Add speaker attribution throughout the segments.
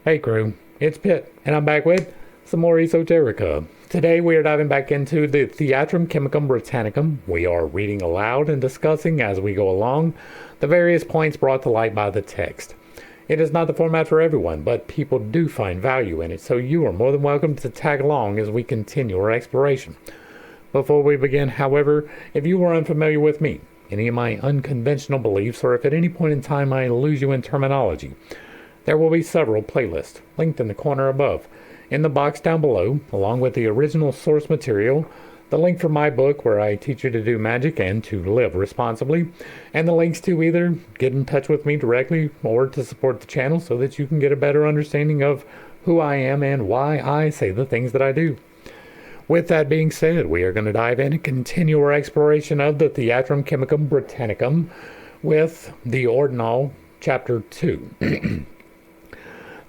Speaker 1: Hey crew, it's Pitt, and I'm back with some more Esoterica. Today we are diving back into the Theatrum Chemicum Britannicum. We are reading aloud and discussing as we go along the various points brought to light by the text. It is not the format for everyone, but people do find value in it, so you are more than welcome to tag along as we continue our exploration. Before we begin, however, if you are unfamiliar with me, any of my unconventional beliefs, or if at any point in time I lose you in terminology, there will be several playlists linked in the corner above. In the box down below, along with the original source material, the link for my book where I teach you to do magic and to live responsibly, and the links to either get in touch with me directly or to support the channel so that you can get a better understanding of who I am and why I say the things that I do. With that being said, we are going to dive in and continue our exploration of the Theatrum Chemicum Britannicum with the Ordinal Chapter 2.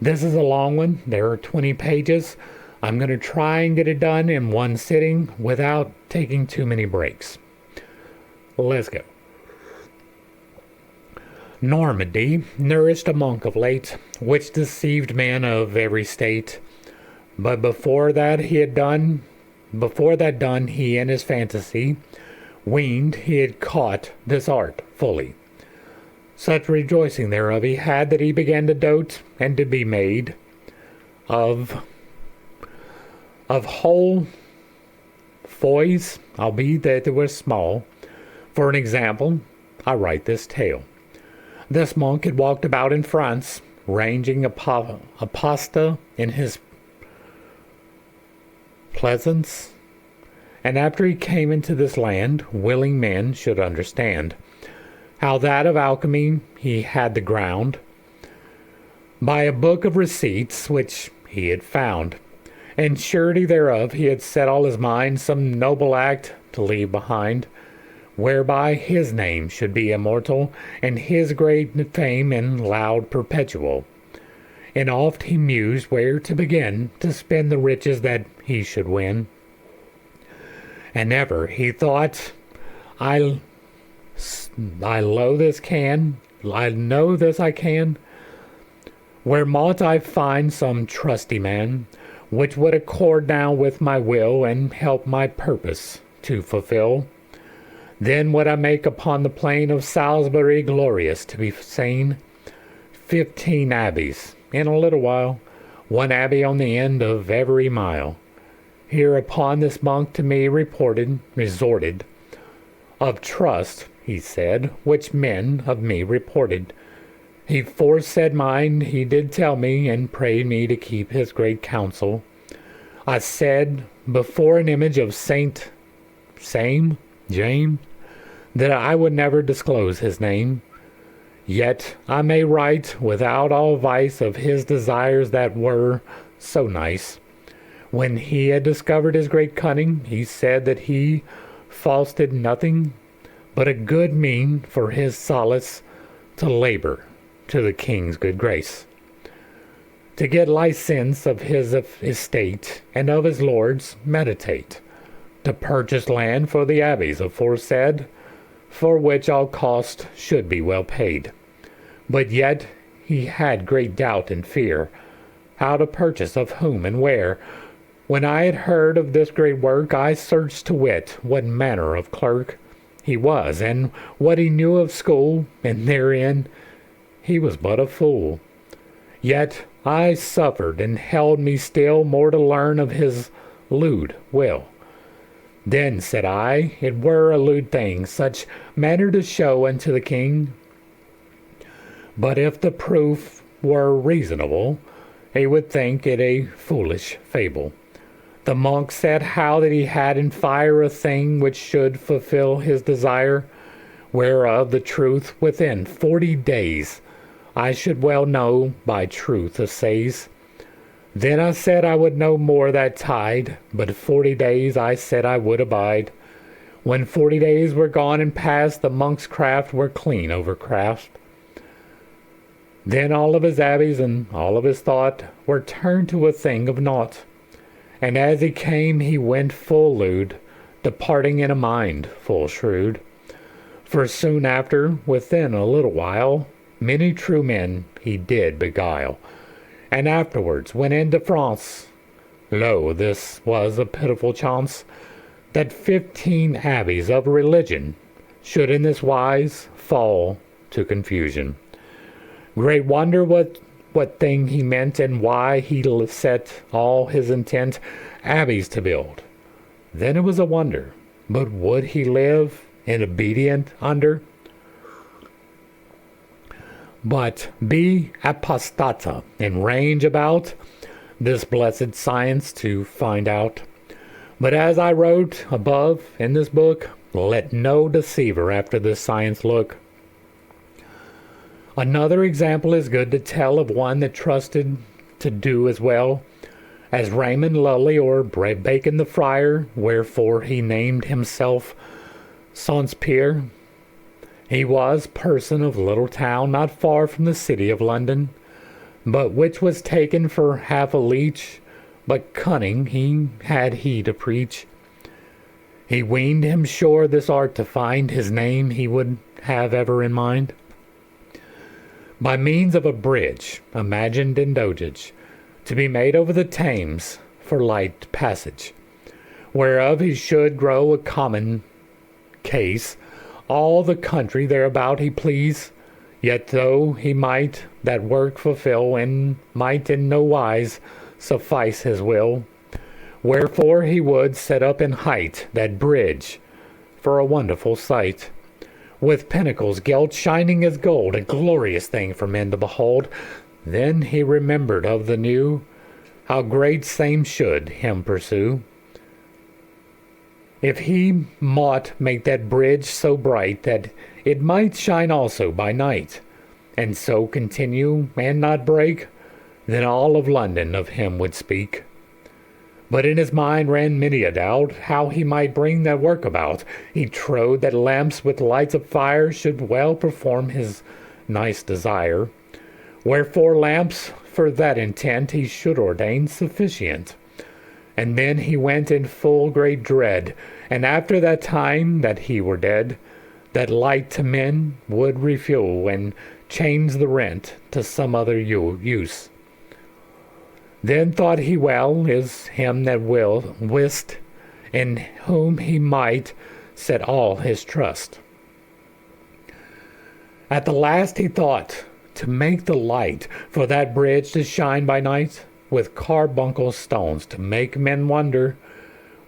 Speaker 1: This is a long one. There are 20 pages. I'm going to try and get it done in one sitting without taking too many breaks. Let's go. Normandy nourished a monk of late, which deceived men of every state. But before that done, he in his fantasy weened he had caught this art fully. Such rejoicing thereof he had that he began to dote and to be made of whole foys, albeit that they were small. For an example, I write this tale. This monk had walked about in France, ranging a pasta in his pleasance, and after he came into this land, willing men should understand how that of alchemy he had the ground, by a book of receipts which he had found, and surety thereof he had set all his mind some noble act to leave behind, whereby his name should be immortal, and his great fame and loud perpetual. And oft he mused where to begin to spend the riches that he should win. And ever he thought, I know this I can, where mought I find some trusty man, which would accord now with my will, and help my purpose to fulfill. Then would I make upon the plain of Salisbury glorious to be seen 15 abbeys in a little while, one abbey on the end of every mile. Hereupon this monk to me resorted, of trust, he said, which men of me reported. He foresaid mine, he did tell me, and prayed me to keep his great counsel. I said, before an image of Saint James, that I would never disclose his name. Yet I may write without all vice of his desires that were so nice. When he had discovered his great cunning, he said that he falsed nothing, but a good mean for his solace to labor to the king's good grace, to get license of his estate and of his lords meditate, to purchase land for the abbeys aforesaid, for which all cost should be well paid. But yet he had great doubt and fear, how to purchase of whom and where. When I had heard of this great work, I searched to wit what manner of clerk he was, and what he knew of school, and therein he was but a fool. Yet I suffered, and held me still more to learn of his lewd will. Then said I, it were a lewd thing, such manner to show unto the king. But if the proof were reasonable, he would think it a foolish fable. The monk said how that he had in fire a thing which should fulfill his desire, whereof the truth within 40 days I should well know by truth assays. Then I said I would no more that tide, but 40 days I said I would abide. When 40 days were gone and past, the monk's craft were clean overcraft. Then all of his abbeys and all of his thought were turned to a thing of naught. And as he came he went full lewd, departing in a mind full shrewd. For soon after, within a little while, many true men he did beguile, and afterwards went into France. Lo, this was a pitiful chance, that 15 abbeys of religion should in this wise fall to confusion. Great wonder what thing he meant, and why he set all his intent abbeys to build. Then it was a wonder, but would he live in obedient under? But be apostata and range about this blessed science to find out. But as I wrote above in this book, let no deceiver after this science look. Another example is good to tell of one that trusted to do as well as Raymond Lully or Bacon the Friar, wherefore he named himself Sans Pierre. He was person of little town not far from the city of London, but which was taken for half a leech, but cunning he to preach. He weaned him sure this art to find his name he would have ever in mind. By means of a bridge, imagined in dotage, to be made over the Thames for light passage, whereof he should grow a common case, all the country thereabout he please, yet though he might that work fulfill, and might in no wise suffice his will, wherefore he would set up in height that bridge for a wonderful sight, with pinnacles gilt shining as gold, a glorious thing for men to behold. Then he remembered of the new, how great same should him pursue, if he mought make that bridge so bright that it might shine also by night, and so continue and not break, then all of London of him would speak. But in his mind ran many a doubt how he might bring that work about. He trowed that lamps with lights of fire should well perform his nice desire, wherefore lamps for that intent he should ordain sufficient. And then he went in full great dread, and after that time that he were dead, that light to men would refuel and change the rent to some other use. Then thought he well is him that wist, in whom he might set all his trust. At the last he thought to make the light for that bridge to shine by night, with carbuncle stones to make men wonder,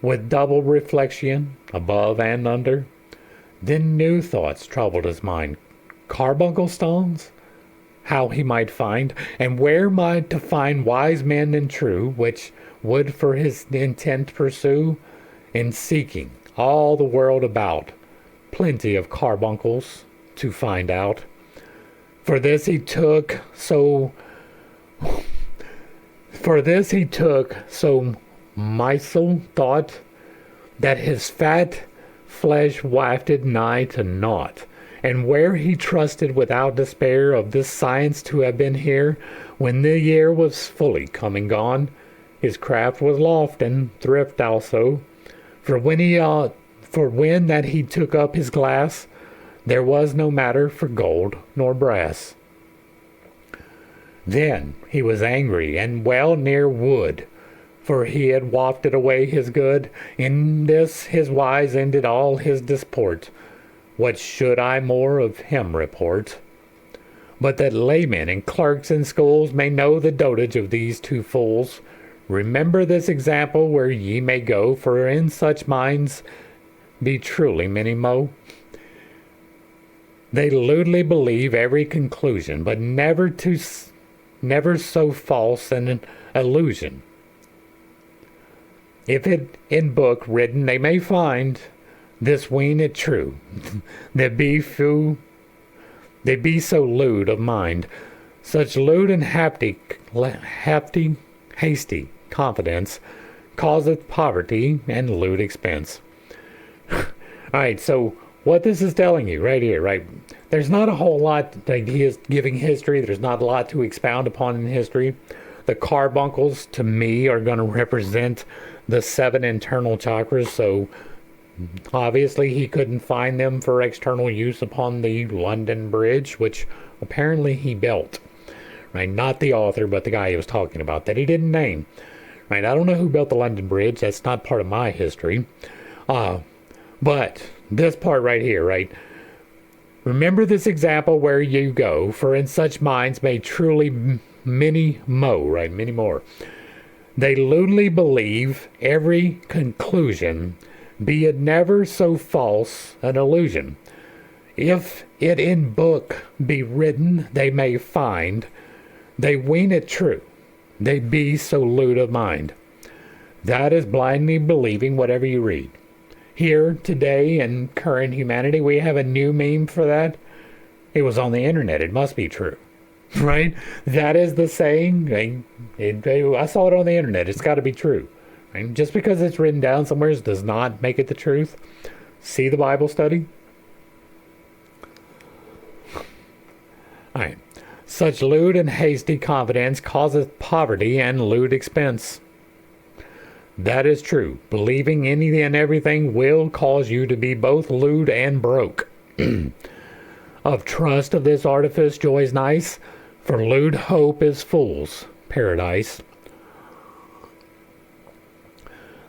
Speaker 1: with double reflection above and under. Then new thoughts troubled his mind. Carbuncle stones? How he might find, and where might to find wise men and true, which would for his intent pursue, in seeking all the world about, plenty of carbuncles to find out. For this he took so mysel thought, that his fat flesh wafted nigh to naught. And where he trusted without despair of this science to have been here, when the year was fully come and gone, his craft was loft and thrift also. For when that he took up his glass, there was no matter for gold nor brass. Then he was angry and well near would, for he had wafted away his good. In this his wise ended all his disport. What should I more of him report? But that laymen and clerks in schools may know the dotage of these two fools. Remember this example where ye may go, for in such minds be truly many mo. They lewdly believe every conclusion, but never so false an illusion. If it in book written they may find, this ween it true, they be so lewd of mind, such lewd and hasty confidence causeth poverty and lewd expense. All right, so what this is telling you right here, right? There's not a whole lot that he is giving history. There's not a lot to expound upon in history. The carbuncles, to me, are going to represent the 7 internal chakras, so obviously he couldn't find them for external use upon the London Bridge, which apparently he built. right? Not the author, but the guy he was talking about that he didn't name, right? I don't know who built the London Bridge. That's not part of my history. But this part right here, right? Remember this example where you go, for in such minds may truly many more. They lewdly believe every conclusion, be it never so false an illusion. If it in book be written, they may find, they ween it true, they be so lewd of mind. That is blindly believing whatever you read. Here, today, in current humanity, we have a new meme for that. It was on the internet. It must be true. Right? That is the saying. I saw it on the internet. It's got to be true. Right? Just because it's written down somewhere does not make it the truth. See the Bible study? All right. Such lewd and hasty confidence causeth poverty and lewd expense. That is true. Believing anything and everything will cause you to be both lewd and broke. Of trust of this artifice joy is nice, for lewd hope is fool's paradise.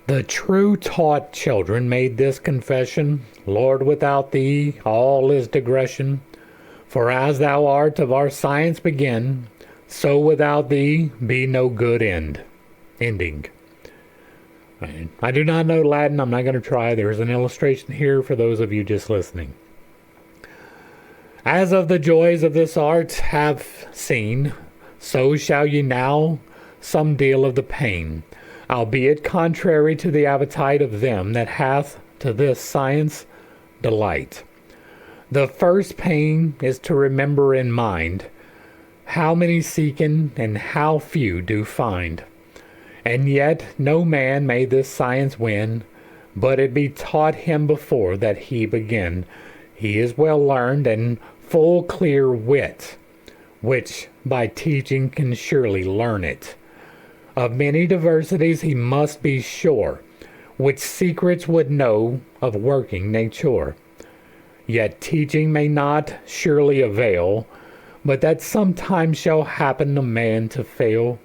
Speaker 1: The true taught children made this confession, Lord, without thee all is digression. For as thou art of our science begin, so without thee be no good ending. I do not know Latin. I'm not going to try. There's an illustration here for those of you just listening. As of the joys of this art have seen, so shall ye now some deal of the pain, albeit contrary to the appetite of them that hath to this science delight. The first pain is to remember in mind how many seeking and how few do find. And yet no man may this science win, but it be taught him before that he begin. He is well learned and full clear wit, which by teaching can surely learn it. Of many diversities he must be sure, which secrets would know of working nature. Yet teaching may not surely avail, but that sometime shall happen a man to fail.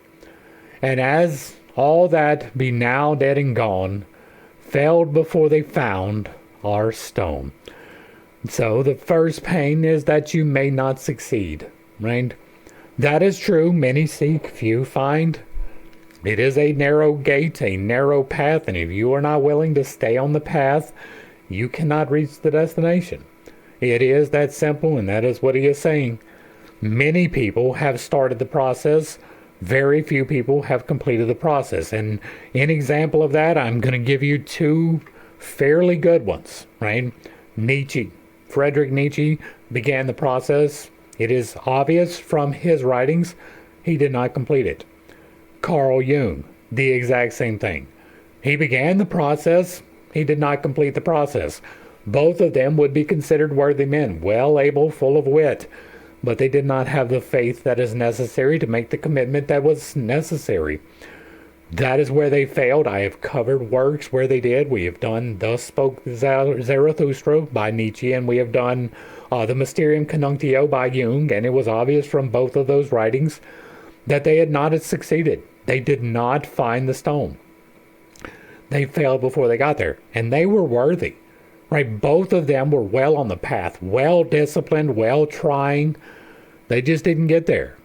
Speaker 1: And as all that be now dead and gone, failed before they found our stone. So the first pain is that you may not succeed, right? That is true. Many seek, few find. It is a narrow gate, a narrow path, and if you are not willing to stay on the path, you cannot reach the destination. It is that simple, and that is what he is saying. Many people have started the process. Very few people have completed the process. And in example of that, I'm going to give you two fairly good ones, right? Nietzsche. Friedrich Nietzsche began the process. It is obvious from his writings he did not complete it. Carl Jung, the exact same thing. He began the process. He did not complete the process. Both of them would be considered worthy men, well able, full of wit. But they did not have the faith that is necessary to make the commitment that was necessary. That is where they failed. I have covered works where they did. We have done Thus Spoke Zarathustra by Nietzsche, and we have done the Mysterium Conjunctio by Jung, and it was obvious from both of those writings that they had not succeeded. They did not find the stone. They failed before they got there, and they were worthy. Right, both of them were well on the path, well disciplined, well trying. They just didn't get there.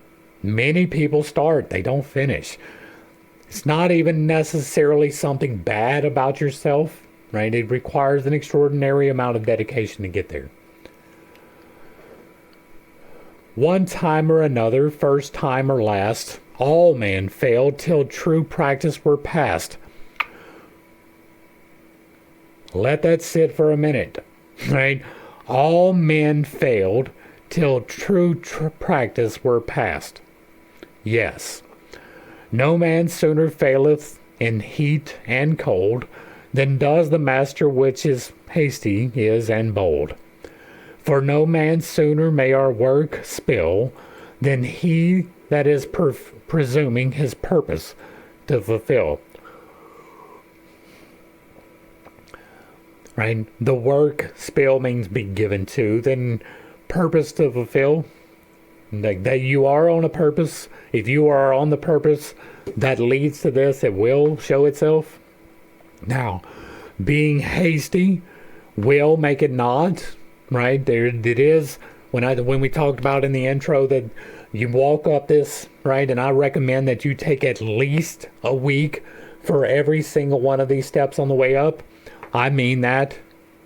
Speaker 1: Many people start, they don't finish. It's not even necessarily something bad about yourself, right? It requires an extraordinary amount of dedication to get there. One time or another, first time or last, all men failed till true practice were past. Let that sit for a minute, right? All men failed till true practice were past. Yes. No man sooner faileth in heat and cold than does the master which is hasty is and bold. For no man sooner may our work spill than he that is presuming his purpose to fulfill. Right? The work spill means be given to, then purpose to fulfill. Like that you are on a purpose. If you are on the purpose that leads to this, it will show itself. Now, being hasty will make it not, right? There it is. When we talked about in the intro that you walk up this, right? And I recommend that you take at least a week for every single one of these steps on the way up. I mean that,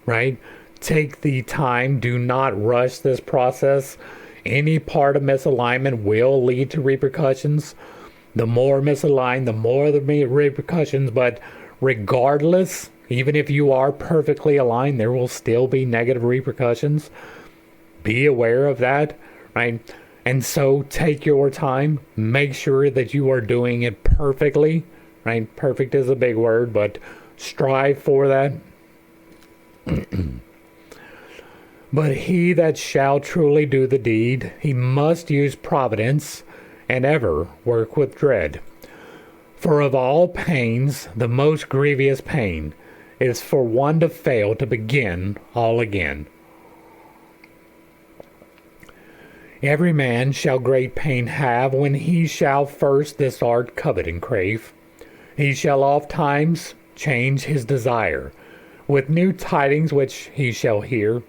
Speaker 1: right? Take the time. Do not rush this process. Any part of misalignment will lead to repercussions. The more misaligned, the more the repercussions. But regardless, even if you are perfectly aligned, there will still be negative repercussions. Be aware of that, right? And so take your time. Make sure that you are doing it perfectly, right? Perfect is a big word, but strive for that. But he that shall truly do the deed, he must use providence and ever work with dread. For of all pains, the most grievous pain is for one to fail to begin all again. Every man shall great pain have when he shall first this art covet and crave. He shall oft times change his desire with new tidings which he shall hear.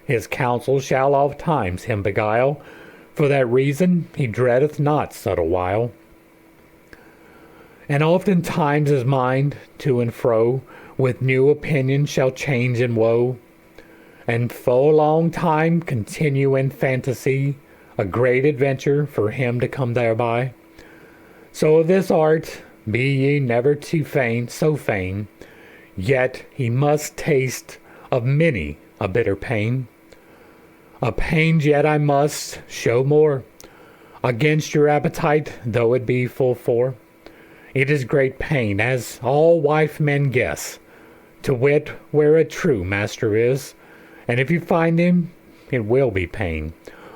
Speaker 1: His counsel shall oft times him beguile. For that reason he dreadeth not subtle wile. And oftentimes his mind to and fro with new opinion shall change in woe. And full long time continue in fantasy, a great adventure for him to come thereby. So of this art be ye never too fain, so fain, yet he must taste of many a bitter pain. A pain yet I must show more, against your appetite, though it be full for. It is great pain, as all wife men guess, to wit where a true master is, and if you find him, it will be pain.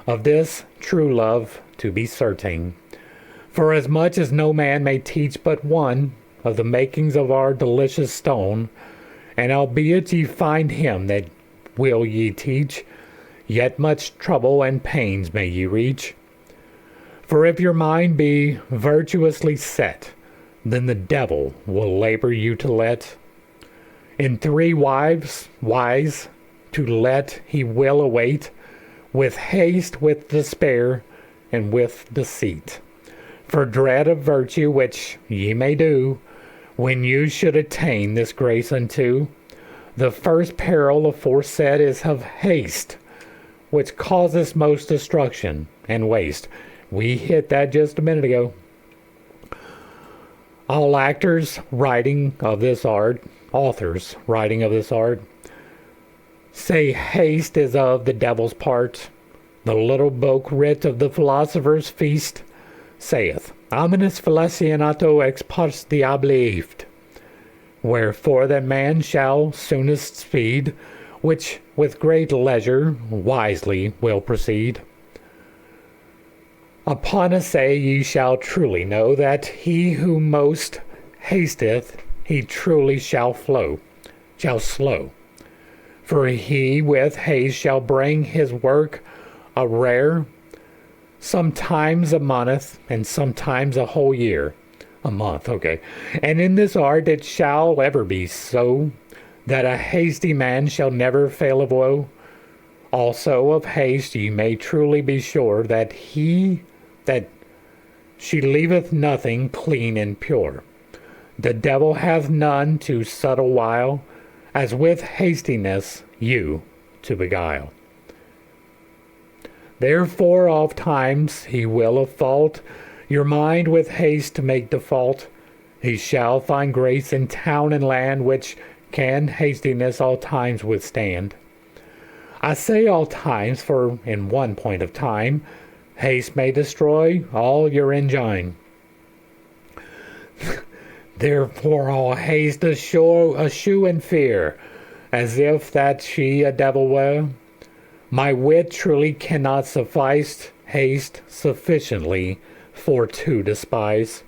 Speaker 1: Of this true love to be certain. For as much as no man may teach but one of the makings of our delicious stone, and albeit ye find him that will ye teach, yet much trouble and pains may ye reach. For if your mind be virtuously set, then the devil will labor you to let. In 3 wives wise to let he will await, with haste, with despair, and with deceit. For dread of virtue which ye may do, when you should attain this grace unto, the first peril aforesaid is of haste, which causes most destruction and waste. We hit that just a minute ago. All actors writing of this art, authors writing of this art, say haste is of the devil's part. The little book writ of the philosopher's feast saith, Omnis fallacianato ex pars diabli eft. Wherefore that man shall soonest speed, which with great leisure wisely will proceed. Upon a say ye shall truly know that he who most hasteth, he truly shall slow. For he with haste shall bring his work a rare, sometimes a month, and sometimes a whole year. A month, okay. And in this art it shall ever be so, that a hasty man shall never fail of woe. Also of haste ye may truly be sure that she leaveth nothing clean and pure. The devil hath none too subtle wile, as with hastiness you to beguile. Therefore oft times he will of fault your mind with haste to make default. He shall find grace in town and land, which can hastiness all times withstand. I say all times, for in one point of time, haste may destroy all your engine. Therefore all haste eschew and fear, as if that she a devil were. My wit truly cannot suffice haste sufficiently for to despise.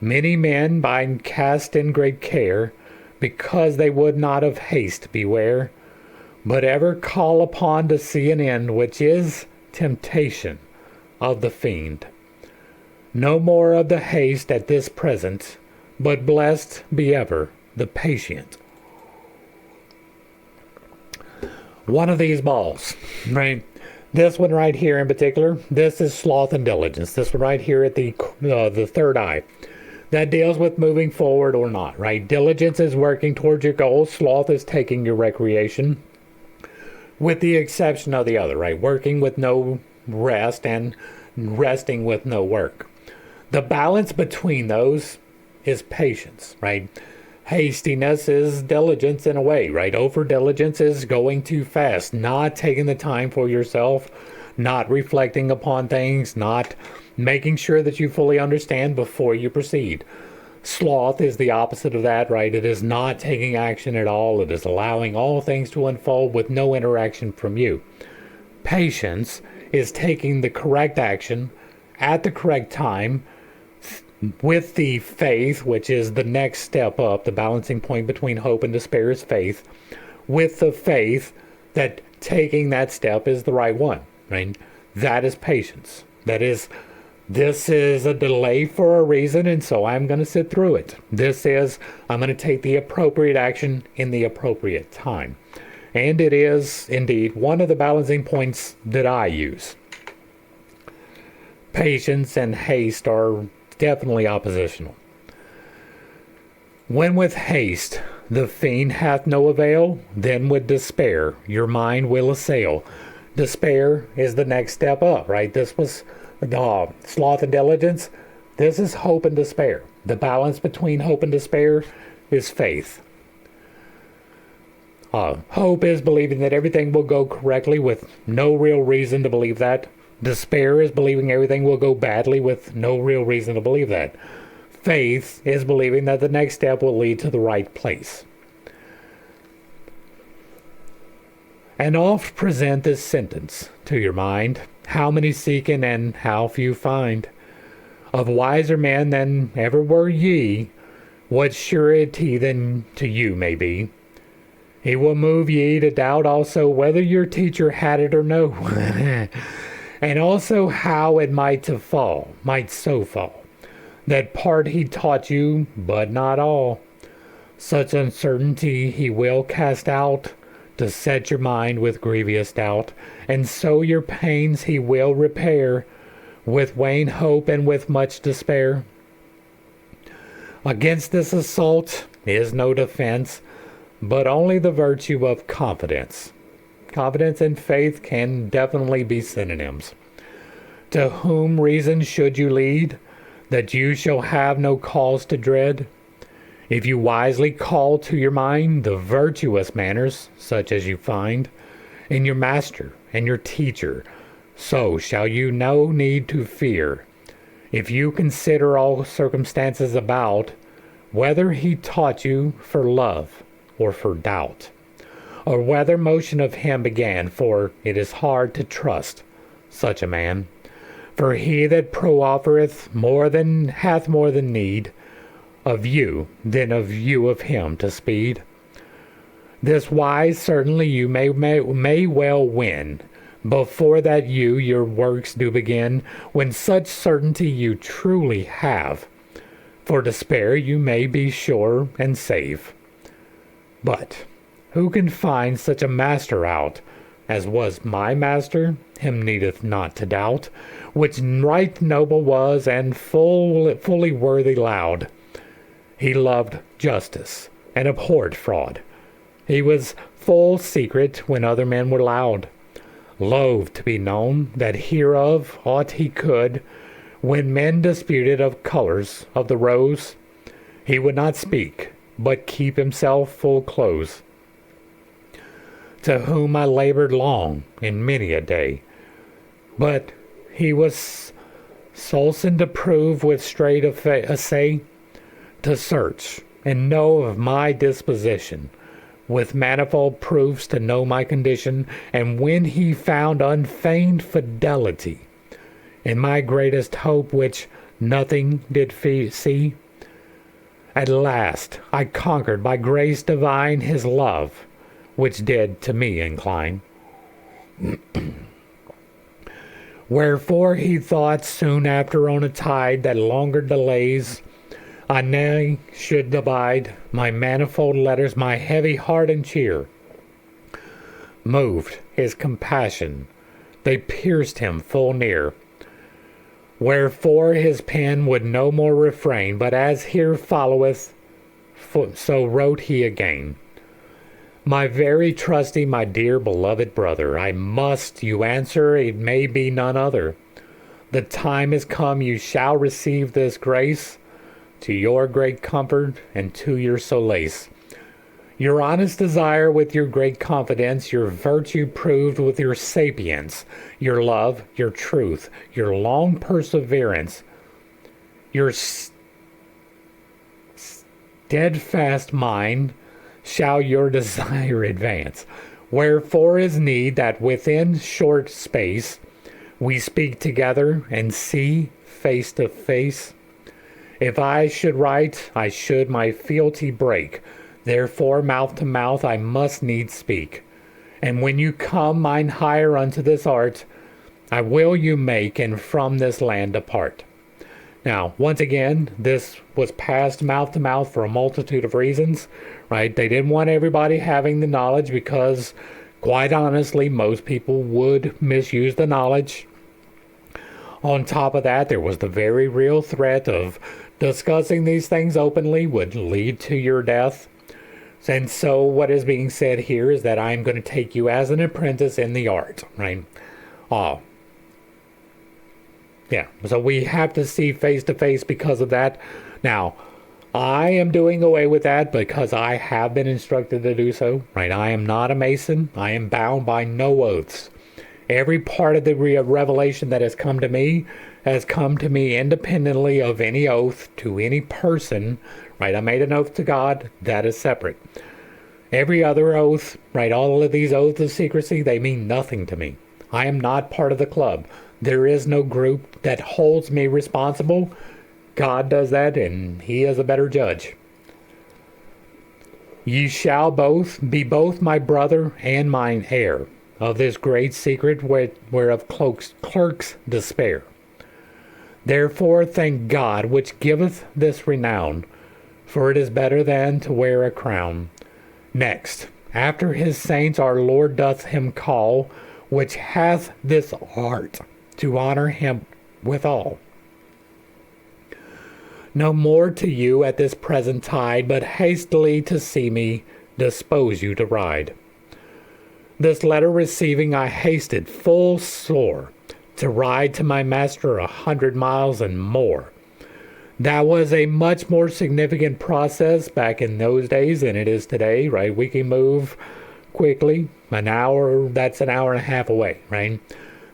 Speaker 1: Many men by cast in great care, because they would not of haste beware, but ever call upon to see an end, which is temptation of the fiend. No more of the haste at this present, but blessed be ever the patient. One of these balls, right? This one right here in particular, this is sloth and diligence. This one right here at the third eye. That deals with moving forward or not, right? Diligence is working towards your goals. Sloth is taking your recreation, with the exception of the other, right? Working with no rest and resting with no work. The balance between those is patience, right? Hastiness is diligence in a way, right? Over diligence is going too fast, not taking the time for yourself, not reflecting upon things, not making sure that you fully understand before you proceed. Sloth is the opposite of that, right? It is not taking action at all. It is allowing all things to unfold with no interaction from you. Patience is taking the correct action at the correct time with the faith, which is the next step up. The balancing point between hope and despair is faith. With the faith that taking that step is the right one, right? That is patience. This is a delay for a reason, and so I'm going to sit through it. This is, I'm going to take the appropriate action in the appropriate time. And it is, indeed, one of the balancing points that I use. Patience and haste are definitely oppositional. When with haste the fiend hath no avail, then with despair your mind will assail. Despair is the next step up, right? This was sloth and diligence. This is hope and despair. The balance between hope and despair is faith. Hope is believing that everything will go correctly with no real reason to believe that. Despair is believing everything will go badly with no real reason to believe that. Faith is believing that the next step will lead to the right place. And oft present this sentence to your mind: how many seeking and how few find? Of wiser men than ever were ye, what surety then to you may be? He will move ye to doubt also whether your teacher had it or no, and also how it might so fall, that part he taught you, but not all. Such uncertainty he will cast out, to set your mind with grievous doubt, and so your pains he will repair, with vain hope and with much despair. Against this assault is no defense, but only the virtue of confidence. Confidence and faith can definitely be synonyms. To whom reason should you lead, that you shall have no cause to dread? If you wisely call to your mind the virtuous manners, such as you find in your master and your teacher, so shall you no need to fear. If you consider all circumstances about, whether he taught you for love or for doubt, or whether motion of him began, for it is hard to trust such a man. For he that proffereth hath more than need of you than of you of him to speed. This wise certainly you may well win, before that you your works do begin, when such certainty you truly have. For despair you may be sure and safe. But who can find such a master out, as was my master? Him needeth not to doubt, which right noble was, and fully worthy loud. He loved justice, and abhorred fraud. He was full secret when other men were loud. Loath to be known that hereof aught he could, when men disputed of colors of the rose, he would not speak, but keep himself full close. To whom I labored long in many a day, but he was Solson to prove with straight assay, to search and know of my disposition, with manifold proofs to know my condition, and when he found unfeigned fidelity in my greatest hope, which nothing did see, at last I conquered by grace divine his love, which did to me incline. Wherefore he thought soon after on a tide that longer delays I nay should abide, my manifold letters, my heavy heart and cheer. Moved his compassion, they pierced him full near. Wherefore his pen would no more refrain, but as here followeth, so wrote he again. My very trusty, my dear beloved brother, I must you answer, it may be none other. The time is come, you shall receive this grace, to your great comfort and to your solace. Your honest desire with your great confidence, your virtue proved with your sapience, your love, your truth, your long perseverance, your steadfast mind, shall your desire advance. Wherefore is need that within short space we speak together and see face to face. If I should write, I should my fealty break. Therefore mouth to mouth I must needs speak. And when you come mine hire unto this art, I will you make and from this land depart. Now, once again, this was passed mouth to mouth for a multitude of reasons, right? They didn't want everybody having the knowledge because, quite honestly, most people would misuse the knowledge. On top of that, there was the very real threat of discussing these things openly would lead to your death. And so what is being said here is that I'm going to take you as an apprentice in the art, right? Yeah, so we have to see face to face because of that. Now, I am doing away with that because I have been instructed to do so, right? I am not a Mason. I am bound by no oaths. Every part of the revelation that has come to me independently of any oath to any person, right? I made an oath to God, that is separate. Every other oath, right? All of these oaths of secrecy, they mean nothing to me. I am not part of the club. There is no group that holds me responsible. God does that, and he is a better judge. Ye shall both be both my brother and mine heir of this great secret whereof clerks despair. Therefore thank God which giveth this renown, for it is better than to wear a crown. Next, after his saints our Lord doth him call, which hath this art, to honor him withal. No more to you at this present tide, but hastily to see me dispose you to ride. This letter receiving, I hasted full sore to ride to my master 100 miles and more. That was a much more significant process back in those days than it is today, right? We can move quickly. An hour, that's an hour and a half away, right?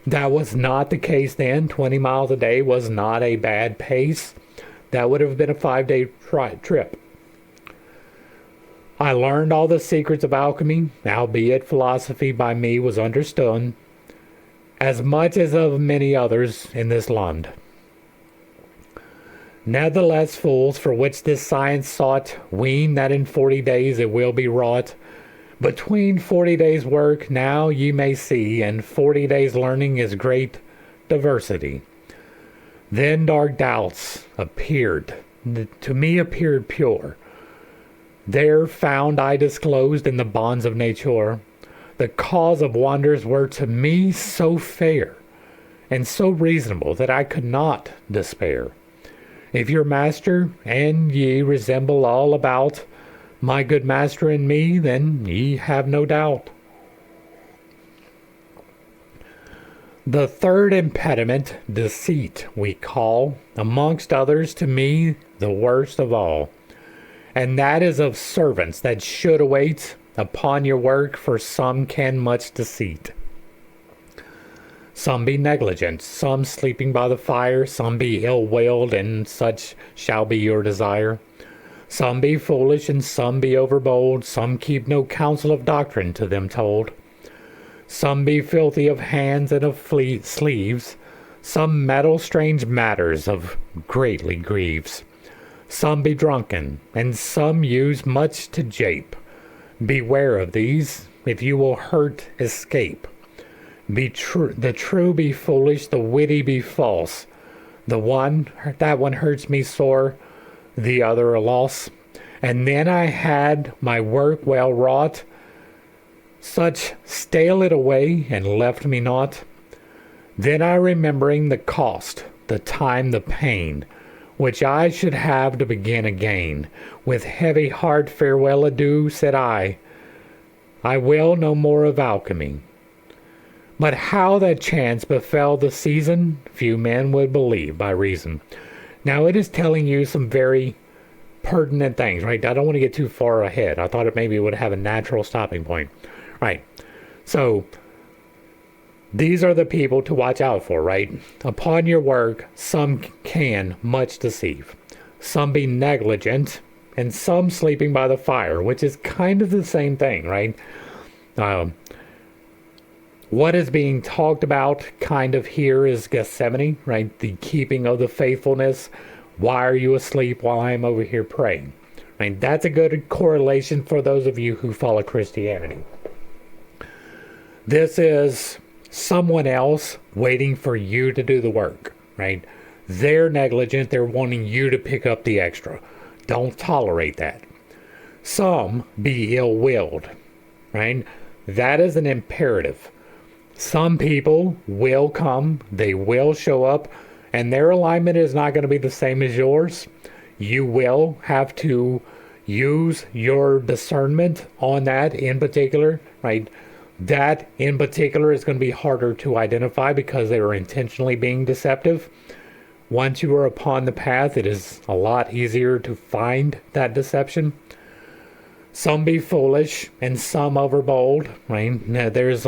Speaker 1: That was not the case then. 20 miles a day was not a bad pace. That would have been a 5-day trip. I learned all the secrets of alchemy, albeit philosophy by me was understood, as much as of many others in this land. Nevertheless, fools, for which this science sought, ween that in 40 days it will be wrought. Between 40 days' work now ye may see, and 40 days' learning is great diversity. Then dark doubts appeared, to me appeared pure. There found I disclosed in the bonds of nature. The cause of wonders were to me so fair and so reasonable that I could not despair. If your master and ye resemble all about my good master and me, then ye have no doubt. The third impediment, deceit, we call, amongst others to me the worst of all. And that is of servants that should await upon your work, for some can much deceit. Some be negligent, some sleeping by the fire, some be ill-willed, and such shall be your desire. Some be foolish, and some be overbold, some keep no counsel of doctrine to them told. Some be filthy of hands and of sleeves, some meddle strange matters of greatly grieves. Some be drunken, and some use much to jape. Beware of these, if you will hurt, escape. The true be foolish, the witty be false. That one hurts me sore, the other a loss. And then I had my work well wrought, such stale it away and left me naught. Then I remembering the cost, the time, the pain, which I should have to begin again, with heavy heart farewell adieu, said I will no more of alchemy. But how that chance befell the season, few men would believe by reason. Now it is telling you some very pertinent things, right? I don't want to get too far ahead. I thought it maybe would have a natural stopping point. Right. So these are the people to watch out for, right? Upon your work, some can much deceive, some be negligent, and some sleeping by the fire, which is kind of the same thing, right? What is being talked about kind of here is Gethsemane, right? The keeping of the faithfulness. Why are you asleep while I'm over here praying? Right? That's a good correlation for those of you who follow Christianity. This is someone else waiting for you to do the work, right? They're negligent. They're wanting you to pick up the extra. Don't tolerate that. Some be ill-willed, right? That is an imperative. Some people will come, they will show up, and their alignment is not going to be the same as yours. You will have to use your discernment on that in particular, right? That in particular is going to be harder to identify because they are intentionally being deceptive. Once you are upon the path, it is a lot easier to find that deception. Some be foolish and some overbold, right? Now, there's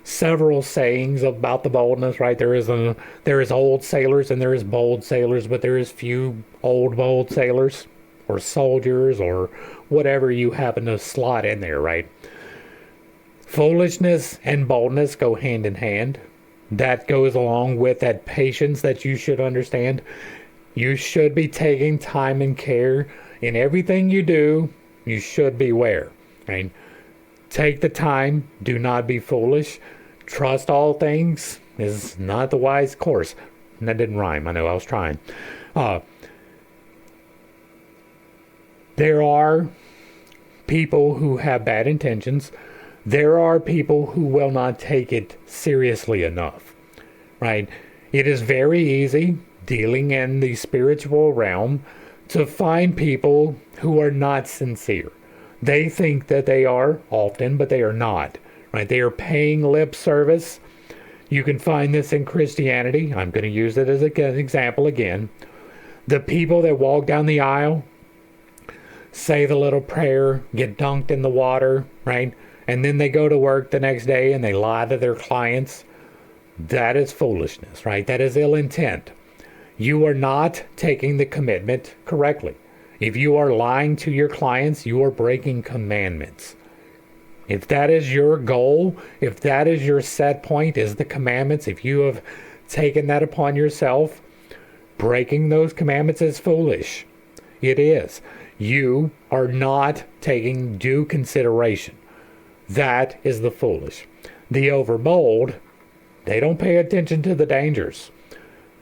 Speaker 1: several sayings about the boldness, right? There is old sailors and there is bold sailors, but there is few old bold sailors or soldiers or whatever you happen to slot in there, right? Foolishness and boldness go hand in hand. That goes along with that patience that you should understand. You should be taking time and care in everything you do. You should beware, right? Take the time. Do not be foolish. Trust all things is not the wise course. And that didn't rhyme. I know, I was trying. There are people who have bad intentions. There are people who will not take it seriously enough, right? It is very easy dealing in the spiritual realm to find people who are not sincere. They think that they are often, but they are not, right? They are paying lip service. You can find this in Christianity. I'm going to use it as an example again. The people that walk down the aisle, say the little prayer, get dunked in the water, right? And then they go to work the next day and they lie to their clients. That is foolishness, right? That is ill intent. You are not taking the commitment correctly. If you are lying to your clients, you are breaking commandments. If that is your goal, if that is your set point, is the commandments, if you have taken that upon yourself, breaking those commandments is foolish. It is. You are not taking due consideration. That is the foolish. The overbold, they don't pay attention to the dangers.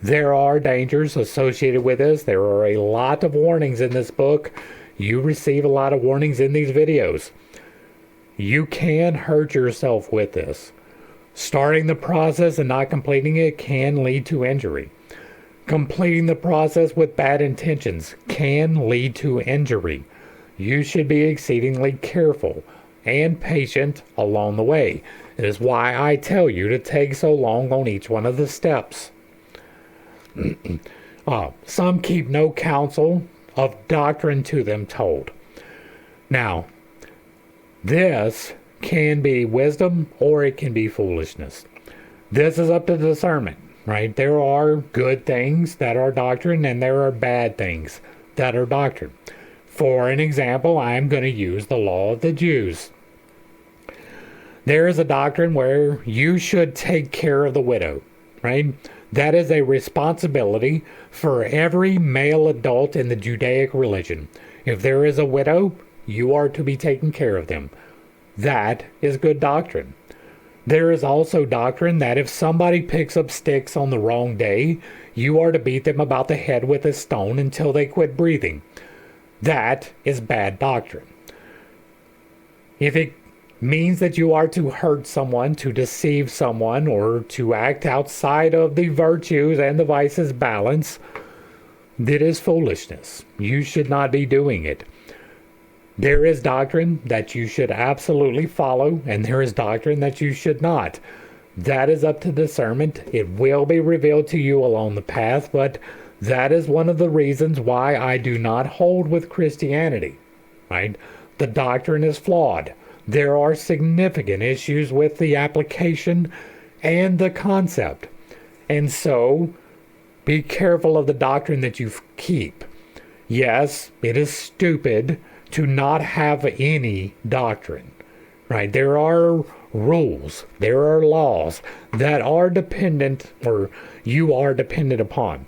Speaker 1: There are dangers associated with this. There are a lot of warnings in this book. You receive a lot of warnings in these videos. You can hurt yourself with this. Starting the process and not completing it can lead to injury. Completing the process with bad intentions can lead to injury. You should be exceedingly careful and patient along the way. It is why I tell you to take so long on each one of the steps. Some keep no counsel of doctrine to them told. Now, this can be wisdom or it can be foolishness. This is up to discernment, right? There are good things that are doctrine and there are bad things that are doctrine. For an example, I'm going to use the law of the Jews. There is a doctrine where you should take care of the widow, right? That is a responsibility for every male adult in the Judaic religion. If there is a widow, you are to be taking care of them. That is good doctrine. There is also doctrine that if somebody picks up sticks on the wrong day, you are to beat them about the head with a stone until they quit breathing. That is bad doctrine. If it means that you are to hurt someone, to deceive someone, or to act outside of the virtues and the vices balance, that is foolishness. You should not be doing it. There is doctrine that you should absolutely follow, and there is doctrine that you should not. That is up to discernment. It will be revealed to you along the path, but that is one of the reasons why I do not hold with Christianity. Right? The doctrine is flawed. There are significant issues with the application and the concept. And so, be careful of the doctrine that you keep. Yes, it is stupid to not have any doctrine, right? There are rules, there are laws that are dependent, or you are dependent upon.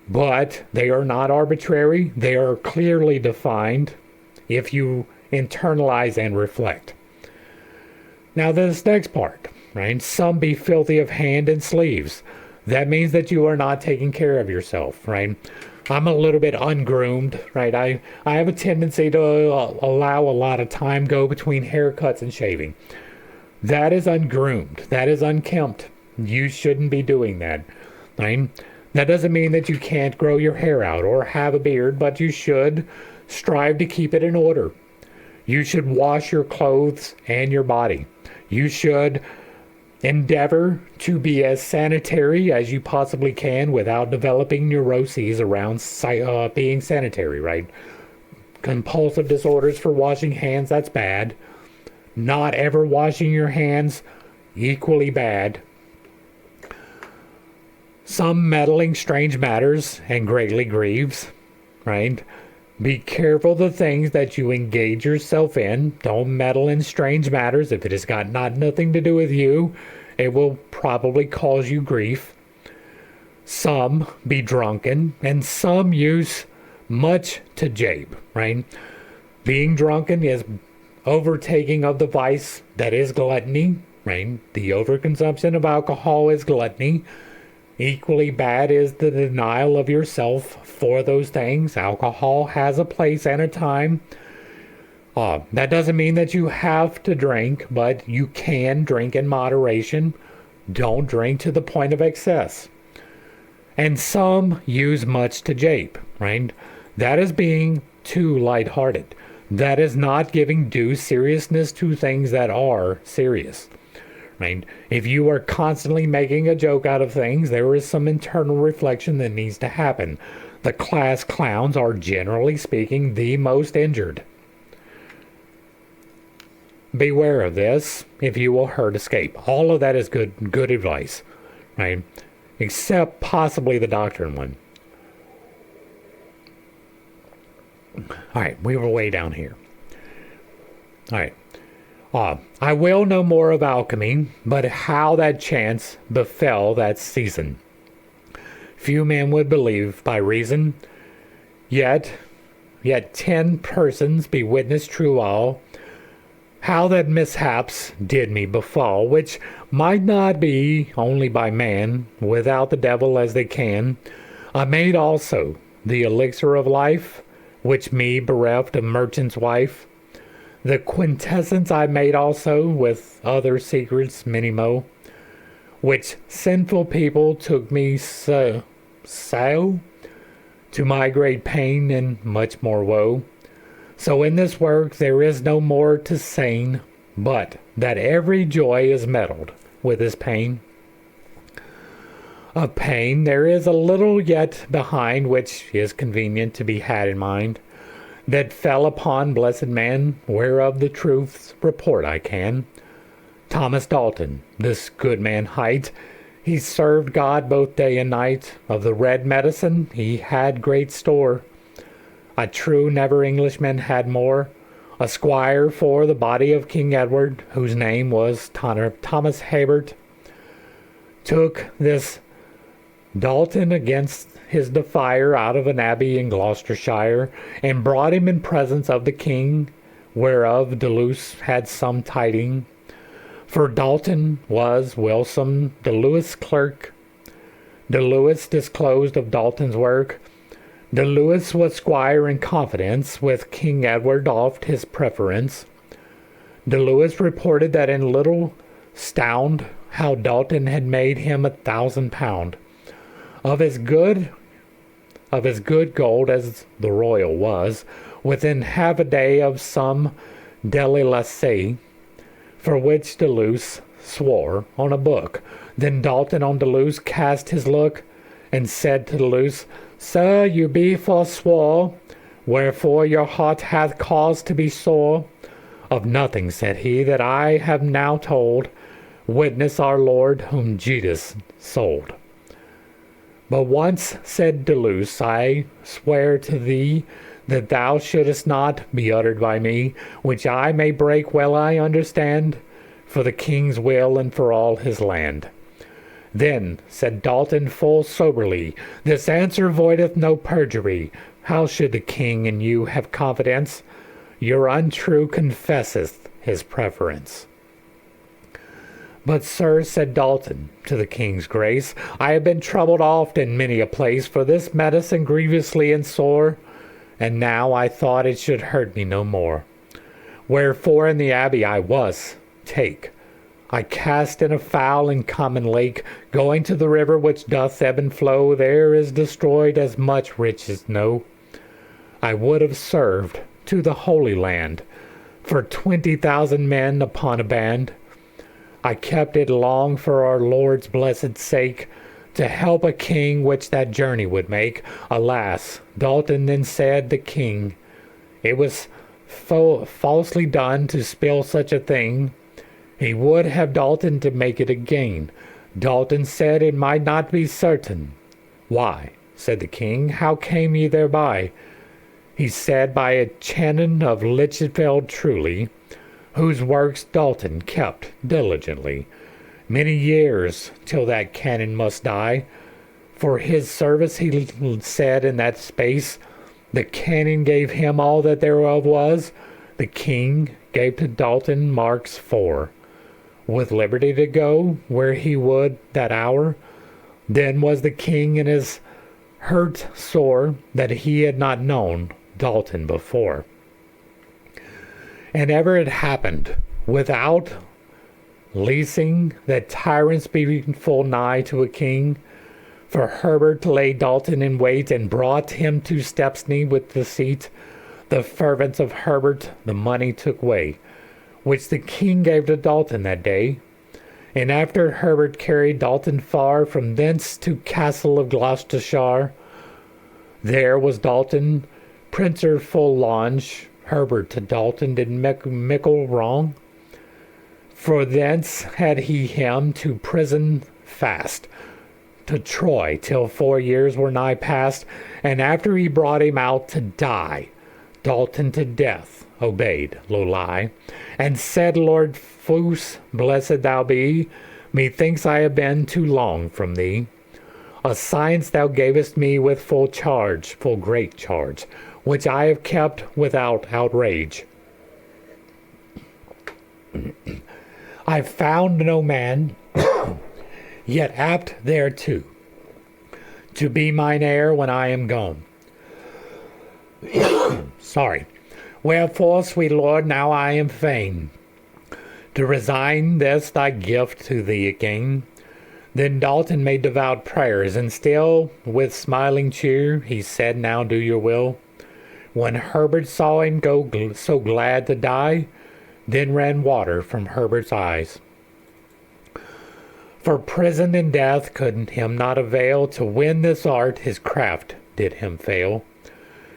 Speaker 1: But they are not arbitrary, they are clearly defined if you internalize and reflect. Now this next part, right? Some be filthy of hand and sleeves. That means that you are not taking care of yourself, right? I'm a little bit ungroomed, right? I have a tendency to allow a lot of time go between haircuts and shaving. That is ungroomed. That is unkempt. You shouldn't be doing that, right? That doesn't mean that you can't grow your hair out or have a beard, but you should strive to keep it in order. You should wash your clothes and your body. You should endeavor to be as sanitary as you possibly can without developing neuroses around being sanitary, right? Compulsive disorders for washing hands, that's bad. Not ever washing your hands, equally bad. Some meddling strange matters and greatly grieves, right? Be careful the things that you engage yourself in. Don't meddle in strange matters. If it has got nothing to do with you, it will probably cause you grief. Some be drunken, and some use much to jape, right? Being drunken is overtaking of the vice that is gluttony, right? The overconsumption of alcohol is gluttony. Equally bad is the denial of yourself for those things. Alcohol has a place and a time. That doesn't mean that you have to drink, but you can drink in moderation. Don't drink to the point of excess. And some use much to jape, right? That is being too lighthearted. That is not giving due seriousness to things that are serious. Right? If you are constantly making a joke out of things, there is some internal reflection that needs to happen. The class clowns are, generally speaking, the most injured. Beware of this if you will hurt escape. All of that is good advice, right? Except possibly the doctrine one. All right, we were way down here. All right. I will know more of alchemy, but how that chance befell that season. Few men would believe by reason, yet 10 persons be witness true all, how that mishaps did me befall, which might not be only by man, without the devil as they can. I made also the elixir of life, which me bereft a merchant's wife. The quintessence I made also, with other secrets many mo, which sinful people took me so to my great pain and much more woe. So in this work there is no more to say, but that every joy is meddled with his pain. Of pain there is a little yet behind, which is convenient to be had in mind, that fell upon blessed man, whereof the truth's report I can. Thomas Dalton, this good man hight, he served God both day and night. Of the red medicine he had great store. A true never Englishman had more. A squire for the body of King Edward, whose name was Thomas Hebert, took this Dalton against his defier out of an abbey in Gloucestershire, and brought him in presence of the king, whereof Deluse had some tiding. For Dalton was Wilson de Lewis clerk. De Lewis disclosed of Dalton's work. De Lewis was squire in confidence, with King Edward oft his preference. De Lewis reported that in little stound how Dalton had made him £1,000 of his good gold as the royal was, within half a day of some delicacy, for which De Lewis swore on a book. Then Dalton on De Lewis cast his look, and said to De Lewis, Sir, you be forswore, wherefore your heart hath cause to be sore. Of nothing, said he, that I have now told, witness our Lord whom Judas sold. But once, said De Lewis, I swear to thee that thou shouldest not be uttered by me, which I may break well I understand, for the king's will and for all his land. Then, said Dalton full soberly, this answer voideth no perjury. How should the king in you have confidence? Your untrue confesseth his preference. But, sir, said Dalton, to the king's grace, I have been troubled oft in many a place for this medicine grievously and sore, and now I thought it should hurt me no more. Wherefore in the abbey I was, take, I cast in a foul and common lake, going to the river which doth ebb and flow, there is destroyed as much riches no. I would have served to the Holy Land for 20,000 men upon a band. I kept it long for our Lord's blessed sake, to help a king which that journey would make. Alas, Dalton then said the king, it was falsely done to spill such a thing. He would have Dalton to make it again. Dalton said it might not be certain. Why, said the king, how came ye thereby? He said, by a canon of Lichfield truly, whose works Dalton kept diligently. Many years till that canon must die. For his service he said in that space, the canon gave him all that thereof was. The king gave to Dalton marks 4, with liberty to go where he would that hour. Then was the king in his hurt sore that he had not known Dalton before. And ever it happened, without leasing, that tyrants be full nigh to a king. For Herbert laid Dalton in wait, and brought him to Stepney with the seat. The fervents of Herbert the money took way, which the king gave to Dalton that day. And after Herbert carried Dalton far, from thence to Castle of Gloucestershire, there was Dalton printer full longe. Herbert to Dalton did mickle wrong, for thence had he him to prison fast, to Troy, till 4 years were nigh past, and after he brought him out to die, Dalton to death obeyed low lie, and said, Lord Foos, blessed thou be, methinks I have been too long from thee. A science thou gavest me with full charge, full great charge, which I have kept without outrage. I found no man yet apt thereto, to be mine heir when I am gone. Sorry. Wherefore, sweet Lord, now I am fain to resign this thy gift to thee again. Then Dalton made devout prayers, and still with smiling cheer he said, now do your will. When Herbert saw him go so glad to die, then ran water from Herbert's eyes. For prison and death could him not avail, to win this art his craft did him fail.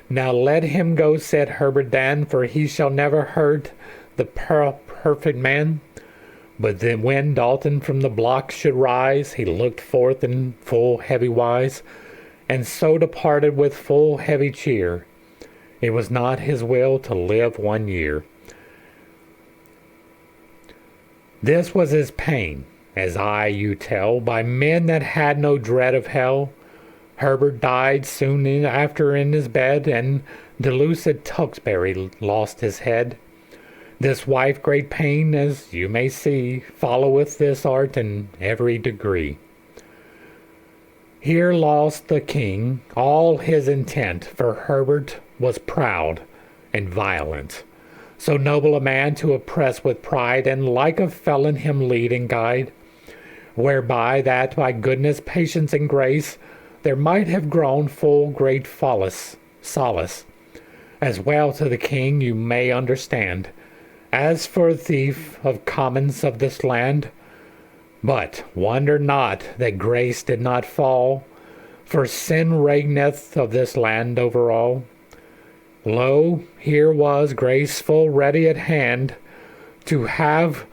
Speaker 1: Now let him go, said Herbert then, for he shall never hurt the perfect man. But then when Dalton from the block should rise, he looked forth in full heavy wise, and so departed with full heavy cheer. It was not his will to live 1 year. This was his pain, as I you tell, by men that had no dread of hell. Herbert died soon after in his bed, and De Lewis at Tewkesbury lost his head. This wife great pain, as you may see, followeth this art in every degree. Here lost the king all his intent, for Herbert was proud and violent. So noble a man to oppress with pride, and like a felon him lead and guide, whereby that by goodness, patience, and grace, there might have grown full great solace. As well to the king you may understand, as for a thief of commons of this land. But wonder not that grace did not fall, for sin reigneth of this land over all. Lo, here was grace full ready at hand, to have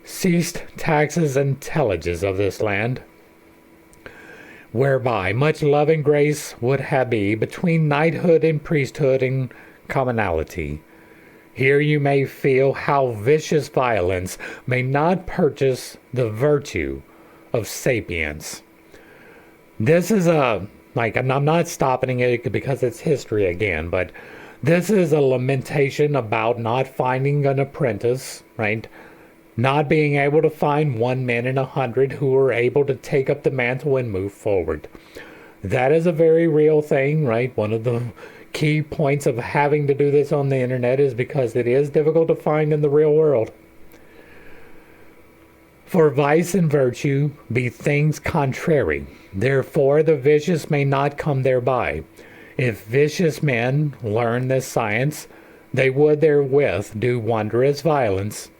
Speaker 1: ceased taxes and tillages of this land, whereby much love and grace would have be between knighthood and priesthood and commonality. Here you may feel how vicious violence may not purchase the virtue of sapience. This is I'm not stopping it because it's history again, but this is a lamentation about not finding an apprentice, right? Not being able to find 1 man in 100 who are able to take up the mantle and move forward. That is a very real thing, right? One of the key points of having to do this on the internet is because it is difficult to find in the real world. For vice and virtue be things contrary, therefore the vicious may not come thereby. If vicious men learn this science, they would therewith do wondrous violence,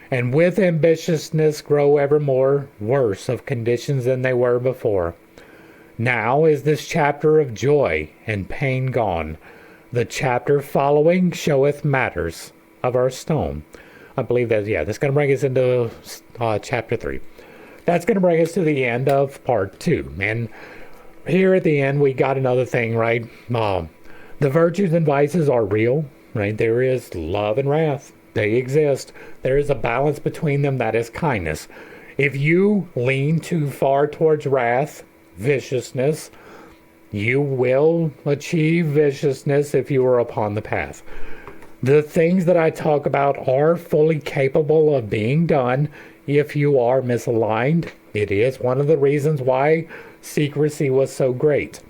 Speaker 1: and with ambitiousness grow evermore worse of conditions than they were before. Now is this chapter of joy and pain gone. The chapter following showeth matters of our stone. I believe that's going to bring us into chapter 3. That's going to bring us to the end of part 2. And here at the end, we got another thing, right? The virtues and vices are real, right? There is love and wrath. They exist. There is a balance between them that is kindness. If you lean too far towards wrath, viciousness, you will achieve viciousness if you are upon the path. The things that I talk about are fully capable of being done if you are misaligned. It is one of the reasons why secrecy was so great.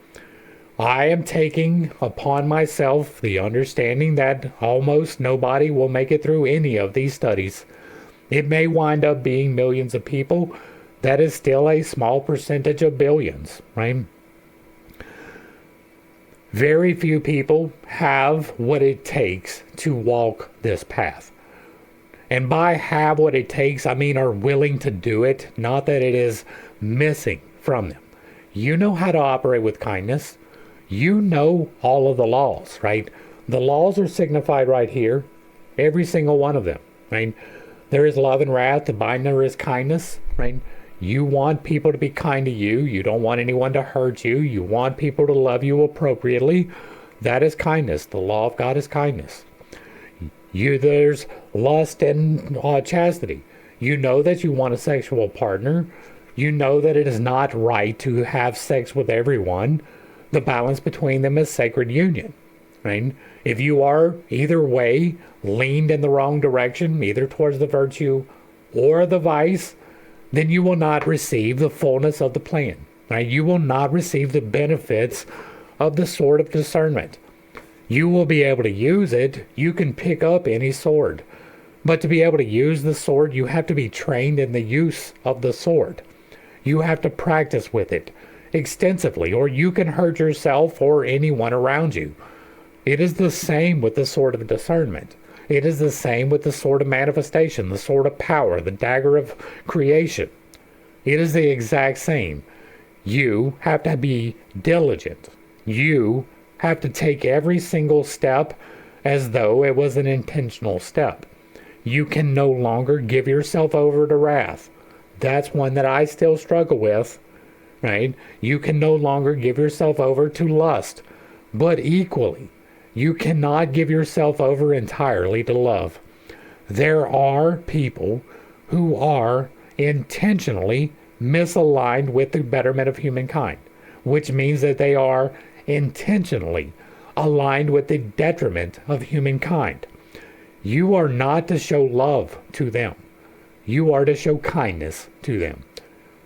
Speaker 1: I am taking upon myself the understanding that almost nobody will make it through any of these studies. It may wind up being millions of people. That is still a small percentage of billions, right? Very few people have what it takes to walk this path. And by have what it takes, I mean are willing to do it, not that it is missing from them. You know how to operate with kindness. You know all of the laws, right? The laws are signified right here, every single one of them, right? There is love and wrath, the binder is kindness, right? You want people to be kind to you. You don't want anyone to hurt you. You want people to love you appropriately. That is kindness. The law of God is kindness. There's lust and chastity. You know that you want a sexual partner. You know that it is not right to have sex with everyone. The balance between them is sacred union, right? If you are either way leaned in the wrong direction, either towards the virtue or the vice, then you will not receive the fullness of the plan, right? You will not receive the benefits of the sword of discernment. You will be able to use it. You can pick up any sword. But to be able to use the sword, you have to be trained in the use of the sword. You have to practice with it extensively, or you can hurt yourself or anyone around you. It is the same with the sword of discernment. It is the same with the sword of manifestation, the sword of power, the dagger of creation. It is the exact same. You have to be diligent. You have to take every single step as though it was an intentional step. You can no longer give yourself over to wrath. That's one that I still struggle with, right? You can no longer give yourself over to lust, but equally, you cannot give yourself over entirely to love. There are people who are intentionally misaligned with the betterment of humankind, which means that they are intentionally aligned with the detriment of humankind. You are not to show love to them. You are to show kindness to them.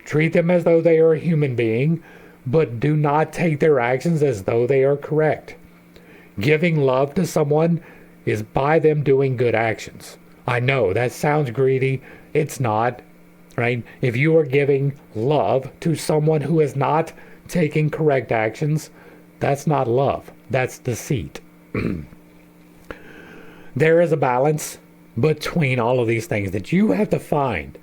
Speaker 1: Treat them as though they are a human being, but do not take their actions as though they are correct. Giving love to someone is by them doing good actions. I know that sounds greedy. It's not, right? If you are giving love to someone who is not taking correct actions, that's not love. That's deceit. There is a balance between all of these things that you have to find,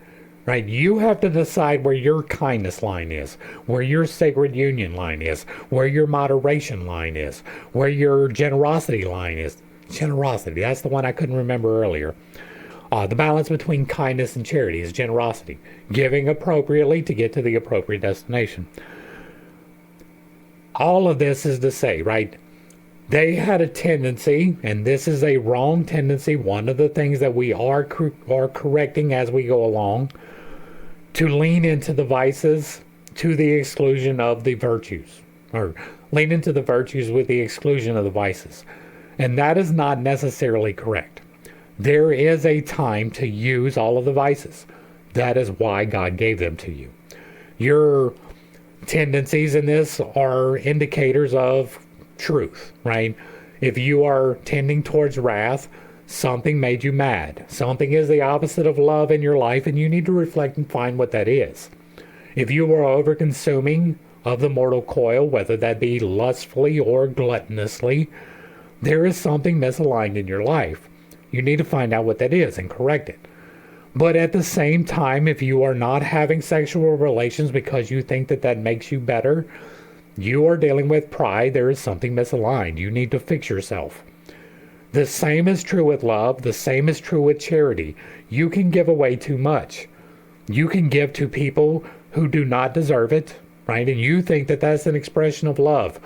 Speaker 1: right? You have to decide where your kindness line is, where your sacred union line is, where your moderation line is, where your generosity line is. Generosity, that's the one I couldn't remember earlier. The balance between kindness and charity is generosity, giving appropriately to get to the appropriate destination. All of this is to say, right, they had a tendency, and this is a wrong tendency, one of the things that we are correcting as we go along, to lean into the vices to the exclusion of the virtues, or lean into the virtues with the exclusion of the vices. And that is not necessarily correct. There is a time to use all of the vices. That is why God gave them to you. Your tendencies in this are indicators of truth, right? If you are tending towards wrath, something made you mad. Something is the opposite of love in your life, and you need to reflect and find what that is. If you are over-consuming of the mortal coil, whether that be lustfully or gluttonously, there is something misaligned in your life. You need to find out what that is and correct it. But at the same time, if you are not having sexual relations because you think that that makes you better, you are dealing with pride. There is something misaligned. You need to fix yourself. The same is true with love. The same is true with charity. You can give away too much. You can give to people who do not deserve it, right? And you think that that's an expression of love,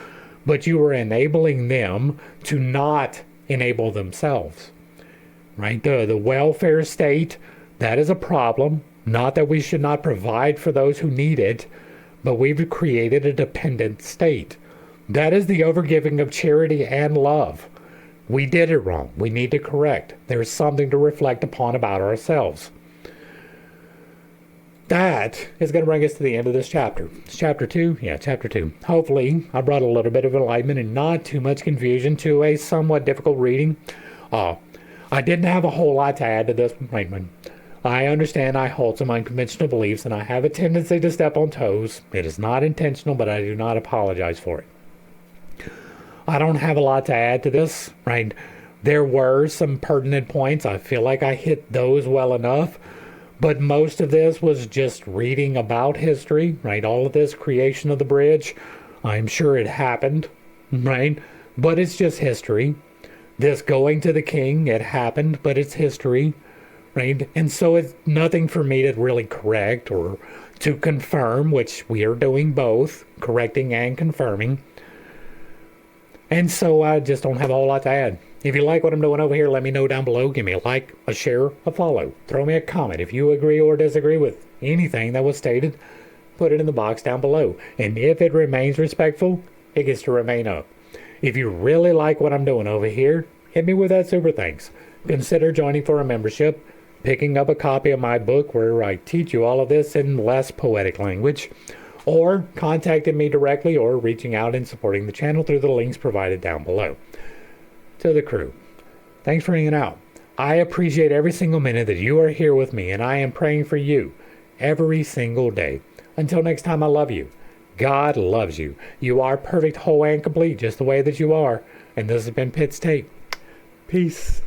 Speaker 1: but you are enabling them to not enable themselves, right? The welfare state, that is a problem. Not that we should not provide for those who need it, but we've created a dependent state. That is the overgiving of charity and love. We did it wrong. We need to correct. There's something to reflect upon about ourselves. That is going to bring us to the end of this chapter. It's chapter 2? Yeah, chapter 2. Hopefully, I brought a little bit of enlightenment and not too much confusion to a somewhat difficult reading. I didn't have a whole lot to add to this. I understand I hold some unconventional beliefs, and I have a tendency to step on toes. It is not intentional, but I do not apologize for it. I don't have a lot to add to this, right? There were some pertinent points. I feel like I hit those well enough, but most of this was just reading about history, right? All of this creation of the bridge, I'm sure it happened, right? But it's just history. This going to the king, it happened, but it's history. Right? And so it's nothing for me to really correct or to confirm, which we are doing both, correcting and confirming. And so I just don't have a whole lot to add. If you like what I'm doing over here, let me know down below. Give me a like, a share, a follow. Throw me a comment. If you agree or disagree with anything that was stated, put it in the box down below. And if it remains respectful, it gets to remain up. If you really like what I'm doing over here, hit me with that super thanks. Consider joining for a membership, picking up a copy of my book where I teach you all of this in less poetic language, or contacting me directly or reaching out and supporting the channel through the links provided down below. To the crew, thanks for hanging out. I appreciate every single minute that you are here with me, and I am praying for you every single day. Until next time, I love you. God loves you. You are perfect, whole, and complete just the way that you are. And this has been pittstake. Peace.